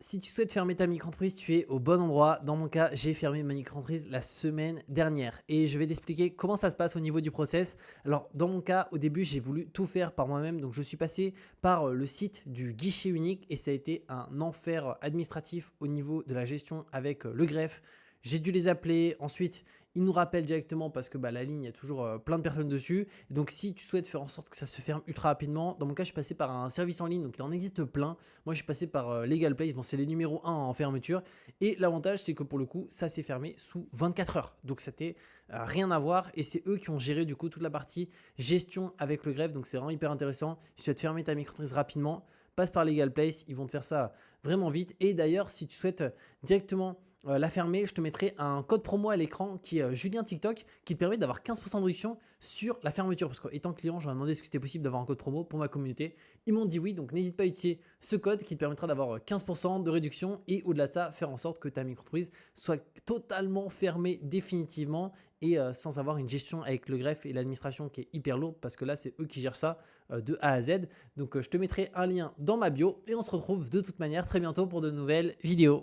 Si tu souhaites fermer ta micro-entreprise, tu es au bon endroit. Dans mon cas, j'ai fermé ma micro-entreprise la semaine dernière et je vais t'expliquer comment ça se passe au niveau du process. Alors, dans mon cas, au début, j'ai voulu tout faire par moi-même. Donc, je suis passé par le site du guichet unique et ça a été un enfer administratif au niveau de la gestion avec le greffe. J'ai dû les appeler. Ensuite, ils nous rappellent directement parce que la ligne, il y a toujours plein de personnes dessus. Et donc, si tu souhaites faire en sorte que ça se ferme ultra rapidement, dans mon cas, je suis passé par un service en ligne. Donc, il en existe plein. Moi, je suis passé par Legal Place. Bon, c'est les numéros 1 en fermeture. Et l'avantage, c'est que pour le coup, ça s'est fermé sous 24 heures. Donc, c'était rien à voir. Et c'est eux qui ont géré du coup toute la partie gestion avec le greffe. Donc, c'est vraiment hyper intéressant. Si tu souhaites fermer ta micro-entreprise rapidement, passe par Legal Place. Ils vont te faire ça vraiment vite. Et d'ailleurs, si tu souhaites directement la fermer, je te mettrai un code promo à l'écran qui est Julien TikTok qui te permet d'avoir 15% de réduction sur la fermeture. Parce qu'étant client, je m'ai demandé si c'était possible d'avoir un code promo pour ma communauté. Ils m'ont dit oui, donc n'hésite pas à utiliser ce code qui te permettra d'avoir 15% de réduction et au-delà de ça, faire en sorte que ta micro-entreprise soit totalement fermée définitivement et sans avoir une gestion avec le greffe et l'administration qui est hyper lourde parce que là, c'est eux qui gèrent ça de A à Z. Donc, je te mettrai un lien dans ma bio et on se retrouve de toute manière très bientôt pour de nouvelles vidéos.